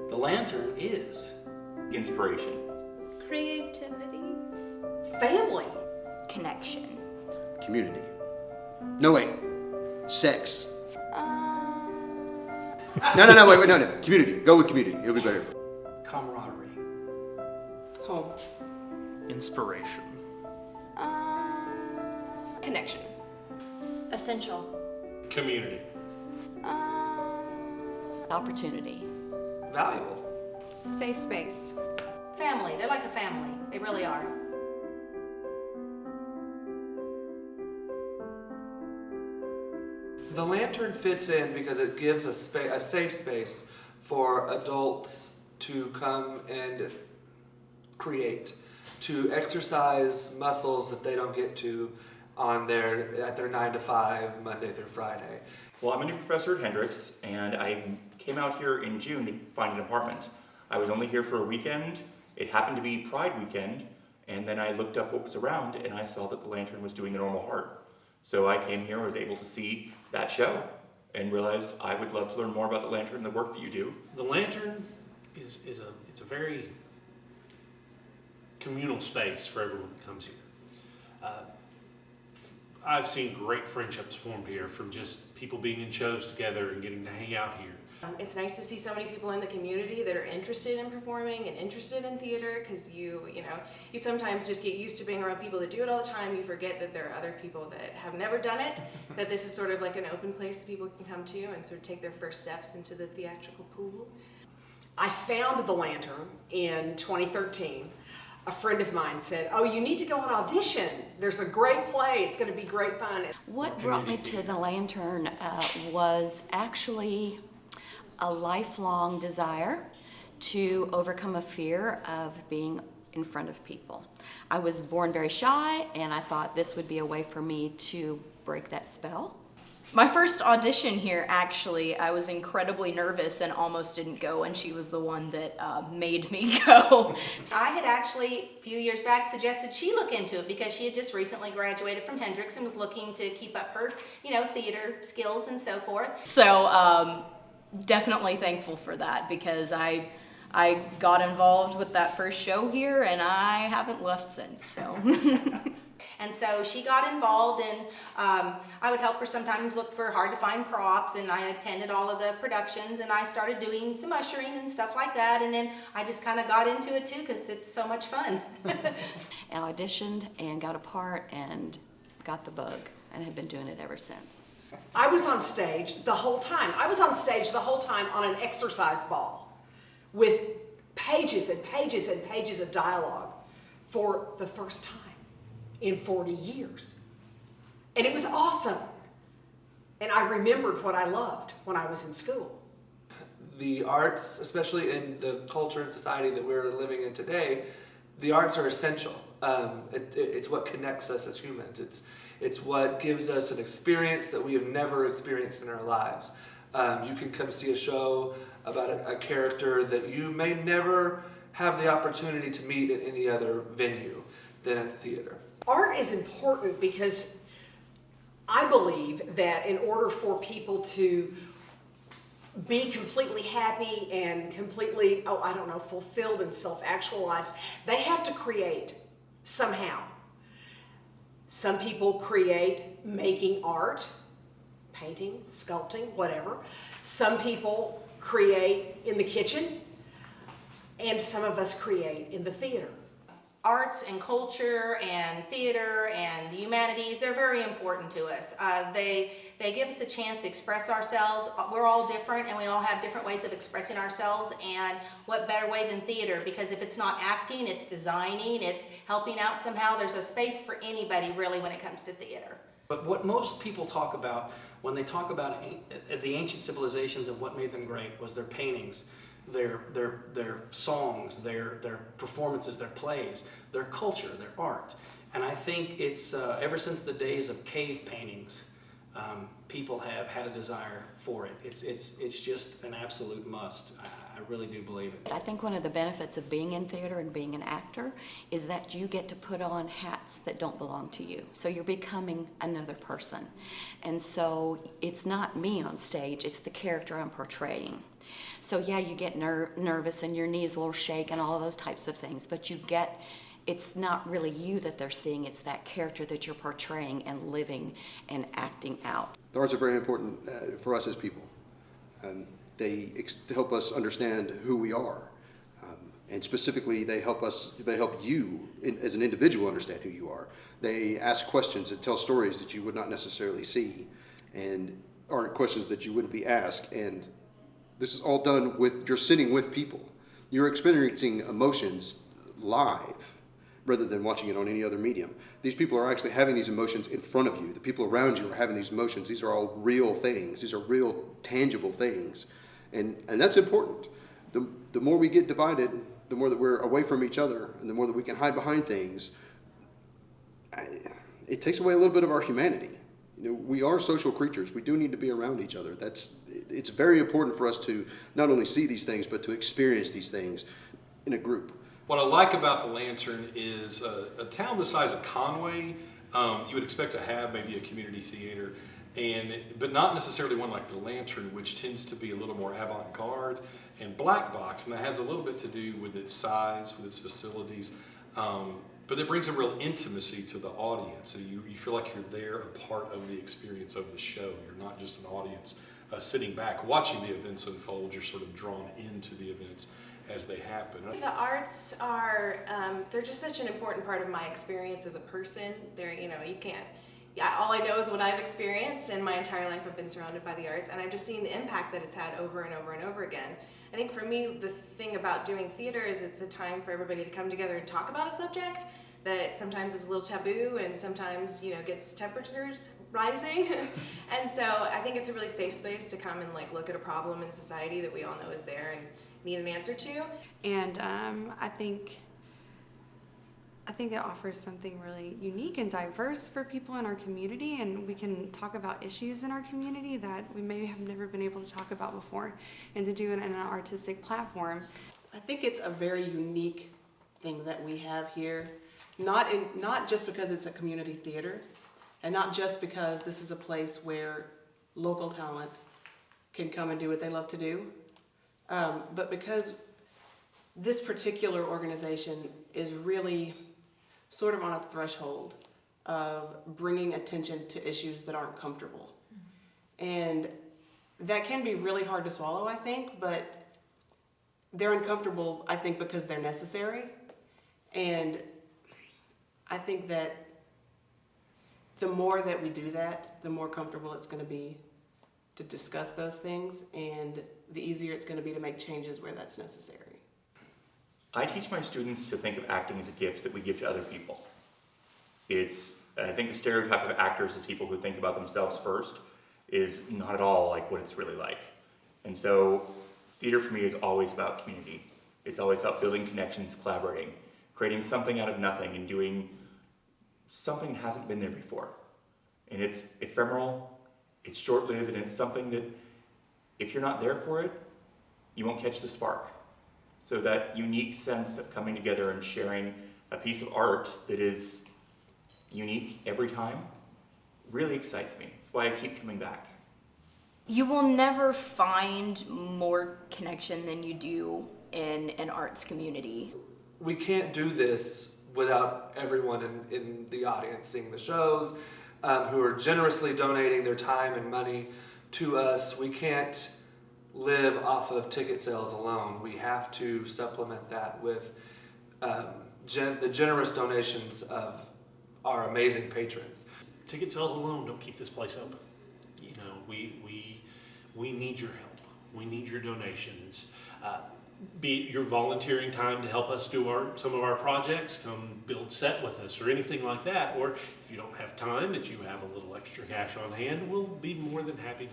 The lantern is inspiration, creativity, family, connection, community. No, wait. Sex. No, wait, no. Community. Go with community. It'll be better. camaraderie, home, inspiration, connection, essential, community, opportunity, valuable, safe space, family. They're like a family. They really are. The lantern fits in because it gives a safe space for adults to come and create, to exercise muscles that they don't get to at their 9 to 5, Monday through Friday. Well, I'm a new professor at Hendrix, and I came out here in June to find an apartment. I was only here for a weekend. It happened to be Pride weekend, and then I looked up what was around, and I saw that the Lantern was doing a normal heart. So I came here, was able to see that show, and realized I would love to learn more about the Lantern and the work that you do. The Lantern it's a very communal space for everyone that comes here. I've seen great friendships formed here from just people being in shows together and getting to hang out here. It's nice to see so many people in the community that are interested in performing and interested in theater, because you sometimes just get used to being around people that do it all the time. You forget that there are other people that have never done it, that this is sort of like an open place that people can come to and sort of take their first steps into the theatrical pool. I found the lantern in 2013. A friend of mine said, "Oh, you need to go and audition. There's a great play. It's going to be great fun." What brought me to the Lantern was actually a lifelong desire to overcome a fear of being in front of people. I was born very shy, and I thought this would be a way for me to break that spell. My first audition here, actually, I was incredibly nervous and almost didn't go, and she was the one that made me go. I had actually, a few years back, suggested she look into it because she had just recently graduated from Hendrix and was looking to keep up her, theater skills and so forth. So, definitely thankful for that, because I got involved with that first show here, and I haven't left since, so. And so she got involved, and I would help her sometimes look for hard-to-find props, and I attended all of the productions, and I started doing some ushering and stuff like that, and then I just kind of got into it too because it's so much fun. I auditioned and got a part and got the bug, and have been doing it ever since. I was on stage the whole time. On an exercise ball with pages and pages and pages of dialogue for the first time in 40 years. And it was awesome. And I remembered what I loved when I was in school. The arts, especially in the culture and society that we're living in today, the arts are essential. It's what connects us as humans. It's what gives us an experience that we have never experienced in our lives. You can come see a show about a character that you may never have the opportunity to meet at any other venue than at the theater. Art is important because I believe that in order for people to be completely happy and completely, fulfilled and self-actualized, they have to create somehow. Some people create making art, painting, sculpting, whatever. Some people create in the kitchen, and some of us create in the theater. Arts and culture and theater and the humanities, they're very important to us. They give us a chance to express ourselves. We're all different, and we all have different ways of expressing ourselves, and what better way than theater? Because if it's not acting, it's designing, it's helping out somehow. There's a space for anybody really when it comes to theater. But what most people talk about when they talk about the ancient civilizations and what made them great was their paintings, their songs, their performances, their plays, their culture, their art. And I think it's ever since the days of cave paintings, people have had a desire for it. It's just an absolute must. I really do believe it. I think one of the benefits of being in theater and being an actor is that you get to put on hats that don't belong to you. So you're becoming another person. And so it's not me on stage, it's the character I'm portraying. So yeah, you get nervous and your knees will shake and all of those types of things, but it's not really you that they're seeing, it's that character that you're portraying and living and acting out. The arts are very important for us as people. They help us understand who we are. And specifically, they help you as an individual understand who you are. They ask questions and tell stories that you would not necessarily see, and aren't questions that you wouldn't be asked. And this is all done you're sitting with people. You're experiencing emotions live rather than watching it on any other medium. These people are actually having these emotions in front of you. The people around you are having these emotions. These are all real things. These are real, tangible things. And that's important. The more we get divided, the more that we're away from each other, and the more that we can hide behind things, it takes away a little bit of our humanity. We are social creatures. We do need to be around each other. It's very important for us to not only see these things, but to experience these things in a group. What I like about the Lantern is a town the size of Conway, you would expect to have maybe a community theater, but not necessarily one like the Lantern, which tends to be a little more avant-garde and black box, and that has a little bit to do with its size, with its facilities, but it brings a real intimacy to the audience. So you feel like you're there, a part of the experience of the show. You're not just an audience sitting back watching the events unfold. You're sort of drawn into the events as they happen. The arts are, they're just such an important part of my experience as a person. All I know is what I've experienced, and my entire life I've been surrounded by the arts, and I've just seen the impact that it's had over and over and over again. I think for me, the thing about doing theater is it's a time for everybody to come together and talk about a subject that sometimes is a little taboo and sometimes, gets temperatures rising. And so I think it's a really safe space to come and look at a problem in society that we all know is there and need an answer to. And I think it offers something really unique and diverse for people in our community, and we can talk about issues in our community that we may have never been able to talk about before, and to do it in an artistic platform. I think it's a very unique thing that we have here, not just because it's a community theater, and not just because this is a place where local talent can come and do what they love to do, but because this particular organization is really sort of on a threshold of bringing attention to issues that aren't comfortable. And that can be really hard to swallow, I think, but they're uncomfortable, I think, because they're necessary. And I think that the more that we do that, the more comfortable it's going to be to discuss those things, and the easier it's going to be to make changes where that's necessary. I teach my students to think of acting as a gift that we give to other people. I think the stereotype of actors as people who think about themselves first is not at all like what it's really like. And so theater for me is always about community. It's always about building connections, collaborating, creating something out of nothing and doing something that hasn't been there before. And it's ephemeral, it's short-lived, and it's something that if you're not there for it, you won't catch the spark. So that unique sense of coming together and sharing a piece of art that is unique every time really excites me. It's why I keep coming back. You will never find more connection than you do in an arts community. We can't do this without everyone in the audience seeing the shows, who are generously donating their time and money to us. We can't live off of ticket sales alone. We have to supplement that with the generous donations of our amazing patrons. Ticket sales alone don't keep this place open. We need your help. We need your donations. Be it your volunteering time to help us do some of our projects, come build set with us or anything like that, or if you don't have time, that you have a little extra cash on hand, we'll be more than happy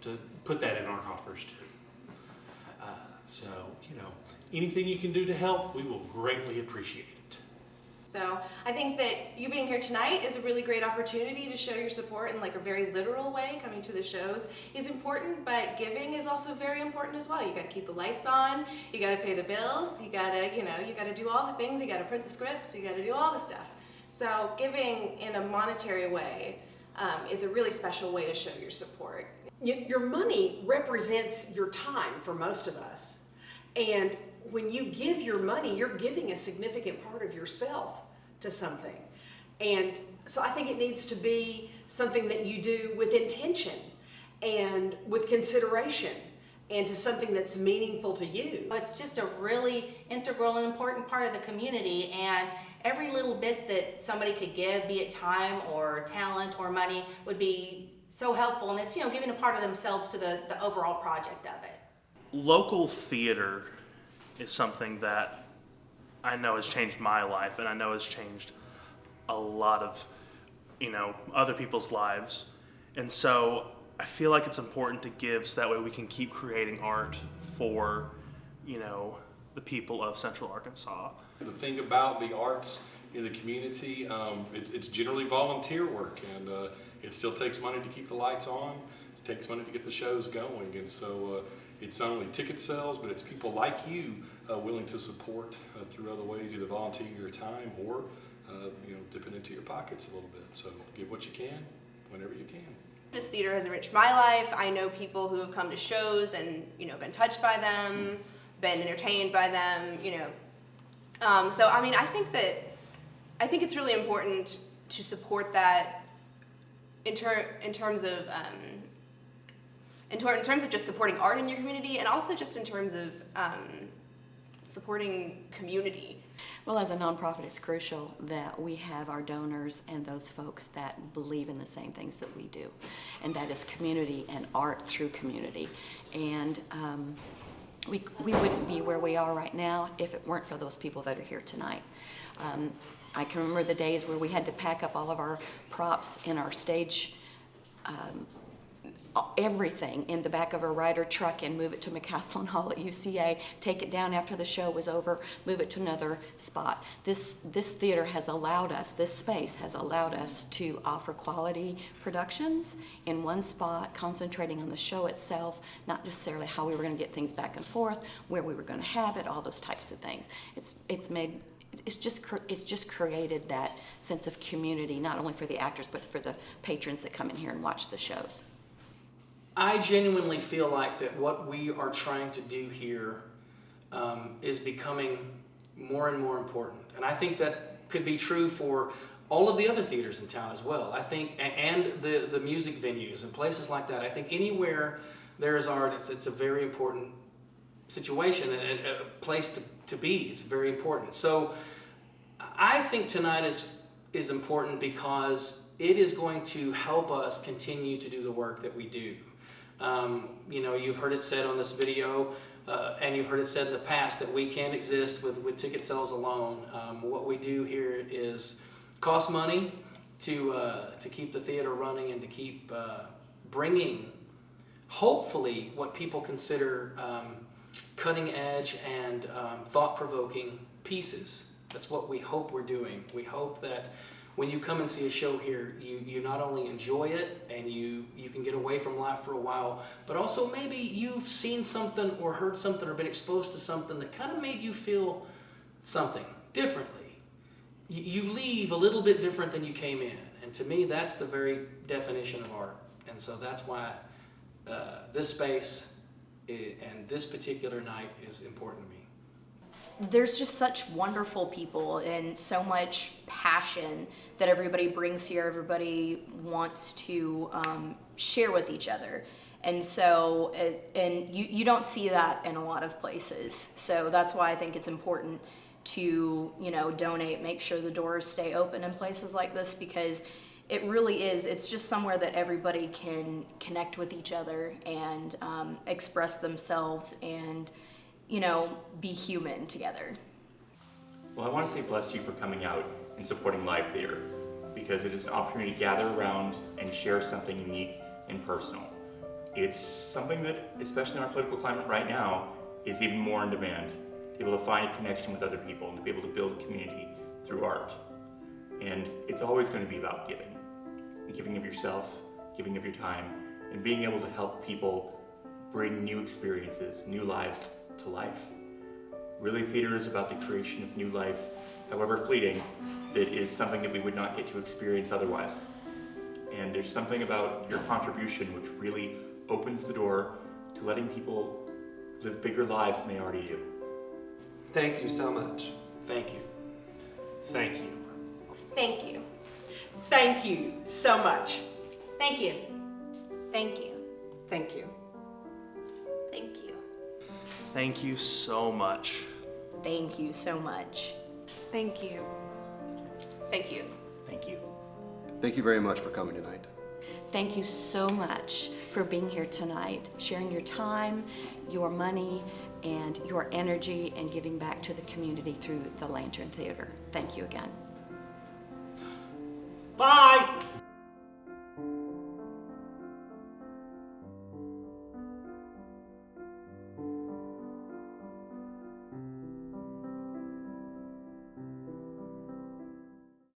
to put that in our coffers too. So, anything you can do to help, we will greatly appreciate it. So I think that you being here tonight is a really great opportunity to show your support in a very literal way. Coming to the shows is important, but giving is also very important as well. You got to keep the lights on, you got to pay the bills, you got to, you got to do all the things, you got to print the scripts, you got to do all the stuff. So giving in a monetary way is a really special way to show your support. your money represents your time for most of us. And when you give your money, you're giving a significant part of yourself to something. And so I think it needs to be something that you do with intention and with consideration and to something that's meaningful to you. It's just a really integral and important part of the community, and every little bit that somebody could give, be it time or talent or money, would be so helpful, and it's, you know, giving a part of themselves to the overall project of it. Local theater is something that I know has changed my life, and I know has changed a lot of, you know, other people's lives. And so I feel like it's important to give so that way we can keep creating art for, you know, the people of Central Arkansas. The thing about the arts in the community, it's generally volunteer work, and it still takes money to keep the lights on. It takes money to get the shows going, and so it's not only ticket sales, but it's people like you willing to support through other ways, either volunteering your time or you know, dipping into your pockets a little bit. So give what you can, whenever you can. This theater has enriched my life. I know people who have come to shows and, you know, been touched by them, been entertained by them, you know. So I mean, I think it's really important to support that in terms of just supporting art in your community, and also just in terms of supporting community. Well, as a nonprofit, it's crucial that we have our donors and those folks that believe in the same things that we do, and that is community and art through community. And we wouldn't be where we are right now if it weren't for those people that are here tonight. I can remember the days where we had to pack up all of our props in our stage, everything in the back of a Ryder truck, and move it to McCaslin Hall at UCA, take it down after the show was over, move it to another spot. This theater has allowed us, this space has allowed us to offer quality productions in one spot, concentrating on the show itself, not necessarily how we were going to get things back and forth, where we were going to have it, all those types of things. It's just created that sense of community, not only for the actors, but for the patrons that come in here and watch the shows. I genuinely feel like that what we are trying to do here is becoming more and more important. And I think that could be true for all of the other theaters in town as well. I think, and the music venues and places like that. I think anywhere there is art, it's a very important situation and a place to be. It's very important. So I think tonight is important because it is going to help us continue to do the work that we do. You know, you've heard it said on this video, and you've heard it said in the past that we can't exist with ticket sales alone. What we do here is cost money to keep the theater running and to keep bringing, hopefully, what people consider cutting edge and thought-provoking pieces. That's what we hope we're doing. We hope that when you come and see a show here, you not only enjoy it and you can get away from life for a while, but also maybe you've seen something or heard something or been exposed to something that kind of made you feel something differently. You leave a little bit different than you came in. And to me, that's the very definition of art. And so that's why this space and this particular night is important to me. There's just such wonderful people and so much passion that everybody brings here. Everybody wants to share with each other. And so, you don't see that in a lot of places. So that's why I think it's important to, you know, donate, make sure the doors stay open in places like this, because it really is, it's just somewhere that everybody can connect with each other and express themselves and, you know, be human together. Well, I want to say bless you for coming out and supporting live theater, because it is an opportunity to gather around and share something unique and personal. It's something that, especially in our political climate right now, is even more in demand. To be able to find a connection with other people and to be able to build community through art. And it's always going to be about giving. Giving of yourself, giving of your time, and being able to help people bring new experiences, new lives to life. Really, theater is about the creation of new life, however fleeting, that is something that we would not get to experience otherwise. And there's something about your contribution which really opens the door to letting people live bigger lives than they already do. Thank you so much. Thank you. Thank you. Thank you. Thank you so much. Thank you. Thank you. Thank you. Thank you. Thank you so much. Thank you so much. Thank you. Thank you. Thank you. Thank you very much for coming tonight. Thank you so much for being here tonight, sharing your time, your money, and your energy, and giving back to the community through the Lantern Theater. Thank you again. Bye.